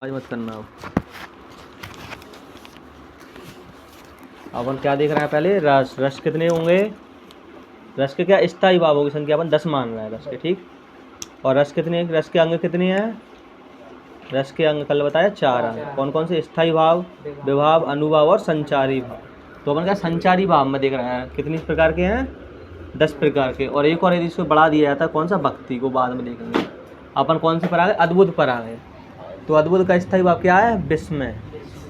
आज मत करना अपन क्या देख रहे हैं पहले रस। रस कितने होंगे? रस के क्या स्थायी भावों की संख्या अपन 10 मान रहे हैं रस के, ठीक। और रस कितने, रस के अंग कितने हैं? रस के अंग कल बताया 4 अंग। कौन कौन से? स्थायी भाव, विभाव, अनुभाव और संचारी भाव। तो अपन क्या संचारी भाव में देख रहे हैं कितनी प्रकार के हैं? 10 प्रकार के। और एक और यदि इसको बढ़ा दिया जाता है कौन सा? भक्ति को बाद में देखेंगे। अपन कौन से पर आ गए? अद्भुत पर आ गए। तो अद्भुत का स्थायी भाव क्या है? विस्मय।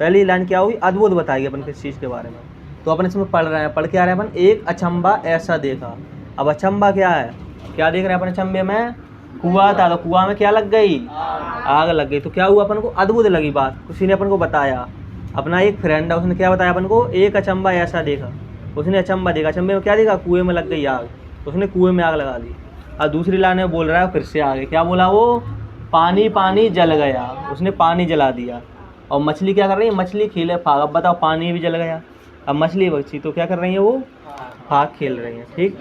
पहली लाइन क्या हुई? अद्भुत बताएगी अपन किस चीज़ के बारे में। तो अपन इसमें पढ़ रहे हैं, पढ़ के आ रहे हैं अपन, एक अचंबा ऐसा देखा। अब अचंबा क्या है? क्या देख रहे हैं अपन अचंबे में? कुआं था, तो कुआं में क्या लग गई? आग लग गई। तो क्या हुआ? अपन को अद्भुत लगी बात, किसी ने अपन को बताया। अपना एक फ्रेंड है, उसने क्या बताया अपन को? एक अचंबा ऐसा देखा। उसने अचंबा देखा, अचंबे में क्या देखा? कुएं में लग गई आग, उसने कुएं में आग लगा दी। और दूसरी लाइन में बोल रहा है फिर से आगे, क्या बोला वो? पानी पानी जल गया, उसने पानी जला दिया। और मछली क्या कर रही है? मछली खेले फाग। अब बताओ, पानी भी जल गया, अब मछली बची, तो क्या कर रही है वो? फाग खेल रही है, ठीक।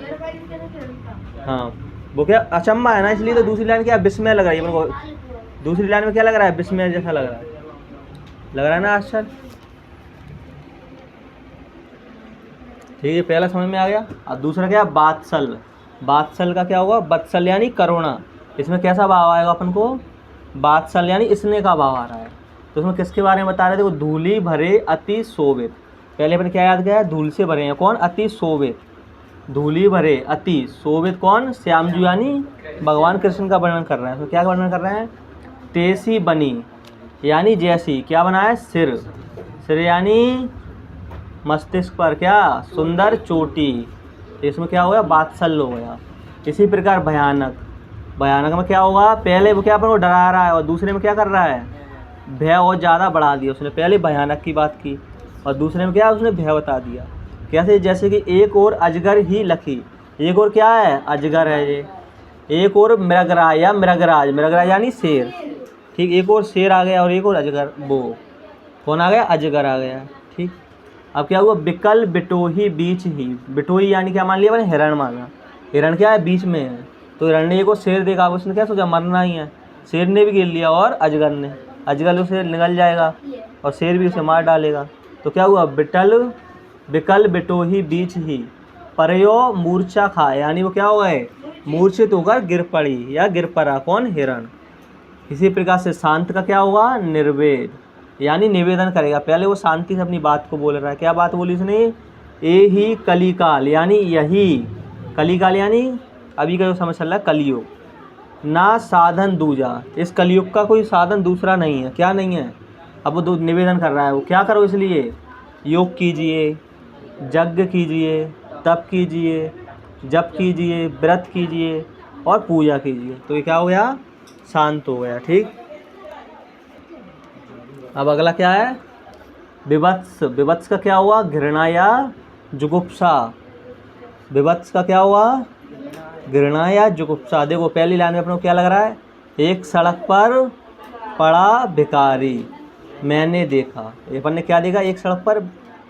हाँ, वो क्या अचंबा है ना, इसलिए। तो दूसरी लाइन क्या? विस्मय लग रही है मेरे को। दूसरी लाइन में क्या लग रहा है? विस्मय जैसा लग रहा है ना आश्चर्य, ठीक है। पहला समझ में आ गया। और दूसरा क्या? बात्सल। बात्सल का क्या होगा? बत्सल यानी करुणा। इसमें कैसा भाव आएगा अपन को? बात्सल यानी स्नेह का भाव आ रहा है। तो इसमें किसके बारे में बता रहे थे? वो धूली भरे अति शोभित। पहले अपन क्या याद किया? धूल से भरे हैं कौन? अति शोभित। धूली भरे अति शोभित कौन? श्याम जी यानी भगवान कृष्ण का वर्णन कर रहे हैं। तो क्या वर्णन कर रहे हैं? तेसी बनी यानी जैसी, क्या बना है? सिर। सिर यानी मस्तिष्क पर क्या? सुंदर चोटी। इसमें क्या हो गया? बात्सल्य हो गया। इसी प्रकार भयानक। भयानक में क्या होगा? पहले वो क्या अपन को डरा रहा है, और दूसरे में क्या कर रहा है? भय और ज़्यादा बढ़ा दिया। उसने पहले भयानक की बात की और दूसरे में क्या? उसने भय बता दिया। कैसे? जैसे कि एक और अजगर ही लखी। एक और क्या है? अजगर है ये। एक और मृगराज या मृगराज, मृगराज यानी शेर, ठीक। एक और शेर आ गया और एक और अजगर, वो कौन आ गया? अजगर आ गया, ठीक। अब क्या हुआ? बिकल बिटोही बीच ही। बिटोही यानी क्या मान लिया मैंने? हिरण माना। हिरण क्या है? बीच में है। तो हिरण ने एक और शेर देखा, उसने क्या सोचा? मरना ही है। शेर ने भी गिर लिया और अजगर ने। अजगर उसे निगल जाएगा और शेर भी उसे मार डालेगा। तो क्या हुआ? बिकल बिटोही बीच ही परयो मूर्छा खा, यानी वो क्या हो गए? मूर्छित होकर गिर पड़ी या गिर पड़ा। कौन? हिरण। इसी प्रकार से शांत का क्या होगा? निर्वेद यानी निवेदन करेगा। पहले वो शांति से अपनी बात को बोल रहा है। क्या बात बोली उसने? ए ही कलिकाल यानी यही। कलिकाल यानी अभी का जो समझ चल रहा है कलियुग। ना साधन दूजा, इस कलियुग का कोई साधन दूसरा नहीं है। क्या नहीं है? अब वो निवेदन कर रहा है। वो क्या करो इसलिए? योग कीजिए, यज्ञ कीजिए, तप कीजिए, जप कीजिए, व्रत कीजिए और पूजा कीजिए। तो ये क्या हो गया? शांत हो गया, ठीक। अब अगला क्या है? विवत्स। विवत्स का क्या हुआ? घृणा या जुगुप्सा। विवत्स का क्या हुआ? घृणा या जुगुप्सा। देखो पहली लाइन में अपने को क्या लग रहा है? एक सड़क पर पड़ा भिखारी मैंने देखा। अपन ने क्या देखा? एक सड़क पर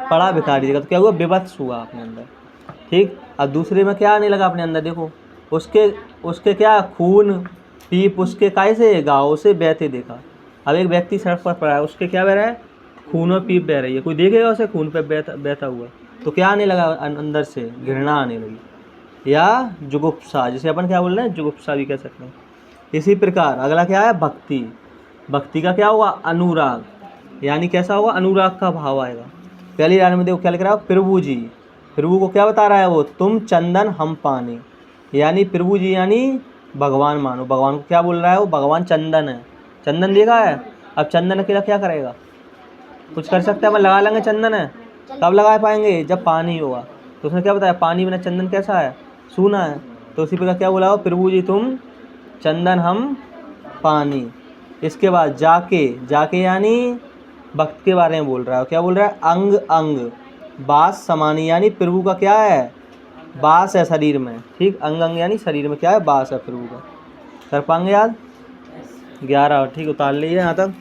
पड़ा भिखारी देखा। तो क्या हुआ? विवत्स हुआ अपने अंदर, ठीक। अब दूसरे में क्या आने लगा अपने अंदर? देखो उसके क्या? खून पीप उसके काय से? गाँव से बहते देखा। अब एक व्यक्ति सड़क पर पड़ा है, उसके क्या बह रहा है? खून और पीप बह रही है। कोई देखेगा उसे खून पे बहता हुआ? तो क्या आने लगा अंदर से? घृणा आने लगी या जुगुप्सा, जिसे अपन क्या बोल रहे हैं? जुगुप्सा भी कह सकते हैं। इसी प्रकार अगला क्या है? भक्ति। भक्ति का क्या होगा? अनुराग यानी कैसा होगा? अनुराग का भाव आएगा। पहली लाइन में देखो क्या लिख रहा है? प्रभु जी। प्रभु को क्या बता रहा है वो? तुम चंदन हम पानी, यानी प्रभु जी यानी भगवान मानो। भगवान को क्या बोल रहा है वो? भगवान चंदन है। चंदन देखा है? अब चंदन अकेला क्या करेगा? कुछ कर सकते हैं? अपन लगा लेंगे चंदन है, कब लगा पाएंगे? जब पानी होगा। तो उसने क्या बताया? पानी बिना चंदन कैसा है? सूना है। तो उसी प्रकार क्या बोला हो? प्रभु जी तुम चंदन हम पानी। इसके बाद जाके यानी भक्त के बारे में बोल रहा है। क्या बोल रहा है? अंग अंग बास समानी, यानी प्रभु का क्या है? बास है शरीर में, ठीक। अंग अंग यानी शरीर में क्या है? बास है प्रभु का। कर पाएंगे याद? 11, ठीक। उतार लीजिए यहाँ तक।